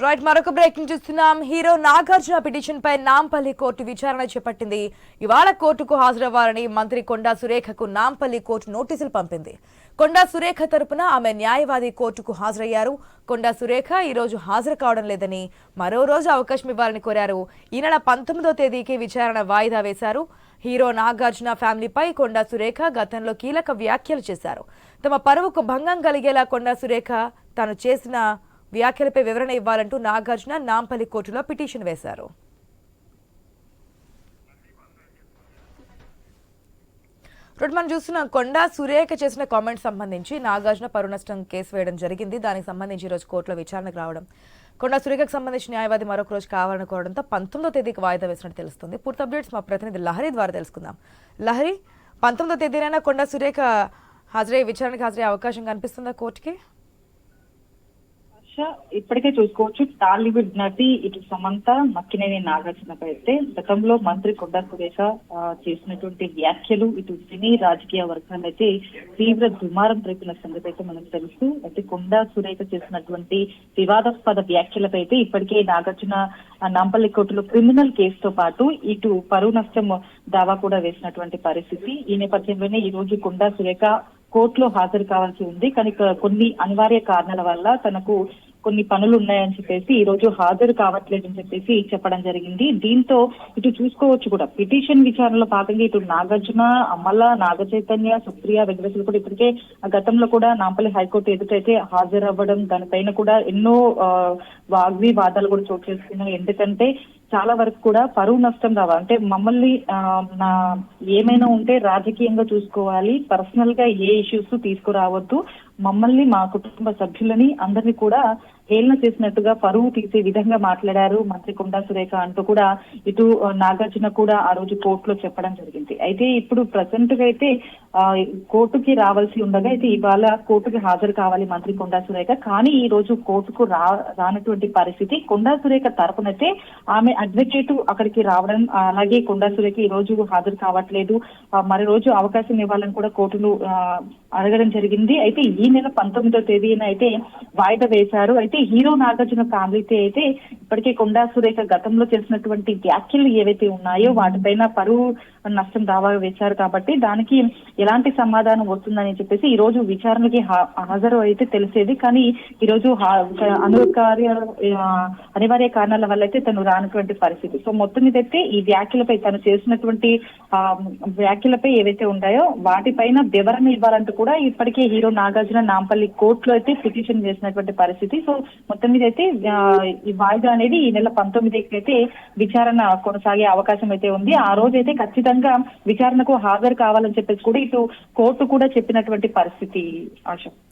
Right మరొక breaking చూస్తున్నాం. Hero Nagarjuna petition పై Nampally court విచారణ చేపట్టింది. ఇవాళ కోర్టుకు హాజరవ్వాలని మంత్రి కొండా సురేఖకు నాంపల్లి కోర్టు నోటీసులు పంపింది. కొండా సురేఖ తరపున ఆమె న్యాయవాది కోర్టుకు హాజరయ్యారు. కొండా సురేఖ ఈ రోజు హాజరు కావడం లేదని మరో రోజు అవకాశం ఇవ్వాలని కోరారు. ఈ నెల 19వ తేదీకి విచారణ వాయిదా వేశారు. హీరో నాగార్జున ఫ్యామిలీపై కొండా సురేఖ గతంలో కీలక వ్యాఖ్యలు చేశారు. తమ పరువుకు భంగం కలిగేలా కొండా సురేఖ తాను చేసిన వ్యాఖ్యలపై వివరణ ఇవ్వాలంటూ నాగార్జున నాంపల్లి కోర్టులో పిటిషన్ వేశారు. మనం చూస్తున్నాం కొండా సురేఖ చేసిన కామెంట్ సంబంధించి నాగార్జున పరువు నష్టం కేసు వేయడం జరిగింది. దానికి సంబంధించి ఈరోజు కోర్టులో విచారణకు రావడం, కొండా సురేఖకు సంబంధించి న్యాయవాది మరొక రోజు కావాలని కోరడంతో 19వ తేదీకి వాయిదా వేసినట్టు తెలుస్తుంది. పూర్తి అప్డేట్స్ మా ప్రతినిధి లహరి ద్వారా తెలుసుకుందాం. లహరి, 19వ తేదీనైనా కొండా సురేఖ హాజరయ్యే విచారణకు హాజరయ్యే అవకాశం కనిపిస్తుందా కోర్టుకి? ఇప్పటికే చూసుకోవచ్చు, టాలీవుడ్ నటి ఇటు సమంత, మక్కినేని నాగార్జునపై అయితే గతంలో మంత్రి కొండా సురేఖ చేసినటువంటి వ్యాఖ్యలు ఇటు సినీ రాజకీయ వర్గాలు అయితే తీవ్ర దుమారం రేపిన సంగతి అయితే మనకు తెలుసు. అయితే కొండా సురేఖ చేసినటువంటి వివాదాస్పద వ్యాఖ్యలపై అయితే ఇప్పటికే నాగార్జున నాంపల్లి కోర్టులో క్రిమినల్ కేసుతో పాటు ఇటు పరువు నష్టం దావా కూడా వేసినటువంటి పరిస్థితి. ఈ నేపథ్యంలోనే ఈ రోజు కొండా సురేఖ కోర్టులో హాజరు కావాల్సి ఉంది. కానీ కొన్ని అనివార్య కారణాల వల్ల తనకు కొన్ని పనులు ఉన్నాయని చెప్పేసి ఈ రోజు హాజరు కావట్లేదని చెప్పేసి చెప్పడం జరిగింది. దీంతో ఇటు చూసుకోవచ్చు కూడా పిటిషన్ విచారణలో భాగంగా ఇటు నాగార్జున, అమల, నాగ చైతన్య, సుప్రియ వెంకటేశ్వర కూడా ఇప్పటికే గతంలో కూడా నాంపల్లి హైకోర్టు ఎదుటైతే హాజరవ్వడం, దానిపైన కూడా ఎన్నో వాగ్వివాదాలు కూడా చోటు చేసుకున్నాయి. ఎందుకంటే చాలా వరకు కూడా పరువు నష్టం రావాలి అంటే మమ్మల్ని ఏమైనా ఉంటే రాజకీయంగా చూసుకోవాలి, పర్సనల్ గా ఏ ఇష్యూస్ తీసుకురావద్దు, మమ్మల్ని మా కుటుంబ సభ్యులని అందరినీ కూడా హేళన చేసినట్టుగా పరువు తీసే విధంగా మాట్లాడారు మంత్రి కొండా సురేఖ అంటూ కూడా ఇటు నాగార్జున కూడా ఆ రోజు కోర్టులో చెప్పడం జరిగింది. అయితే ఇప్పుడు ప్రజెంట్ గా అయితే కోర్టుకి రావాల్సి ఉండగా అయితే ఇవాళ కోర్టుకి హాజరు కావాలి మంత్రి కొండా సురేఖ. కానీ ఈ రోజు కోర్టుకు రానటువంటి పరిస్థితి. కొండా సురేఖ తరపునైతే ఆమె అడ్వకేట్ అక్కడికి రావడం, అలాగే కొండా సురేఖ ఈ రోజు హాజరు కావట్లేదు, మరి రోజు అవకాశం ఇవ్వాలని కూడా కోర్టులు అడగడం జరిగింది. అయితే ఈ నెల 19వ తేదీన అయితే వాయిదా వేశారు. అయితే హీరో నాగార్జున ఫ్యామిలీతో అయితే ఇప్పటికే కొండా సురేఖ గతంలో చేసినటువంటి వ్యాఖ్యలు ఏవైతే ఉన్నాయో వాటిపైన పరువు నష్టం దావా వేశారు కాబట్టి దానికి ఎలాంటి సమాధానం వస్తుందని చెప్పేసి ఈ రోజు విచారణకి హాజరు అయితే తెలిసేది. కానీ ఈ రోజు అనివార్య కారణాల వల్ల అయితే తను రానటువంటి పరిస్థితి. సో మొత్తం మీద అయితే ఈ వ్యాఖ్యలపై తను చేసినటువంటి వ్యాఖ్యలపై ఏవైతే ఉన్నాయో వాటిపైన వివరణ ఇవ్వాలంటూ కూడా ఇప్పటికే హీరో నాగార్జున నాంపల్లి కోర్టులో అయితే పిటిషన్ చేసినటువంటి పరిస్థితి. సో మొత్తం మీద అయితే ఈ వాయిదా అనేది ఈ నెల 19కి అయితే విచారణ కొనసాగే అవకాశం అయితే ఉంది. ఆ రోజు అయితే ఖచ్చితంగా విచారణకు హాజరు కావాలని చెప్పేసి కూడా ఇటు కోర్టు కూడా చెప్పినటువంటి పరిస్థితి. ఆశ.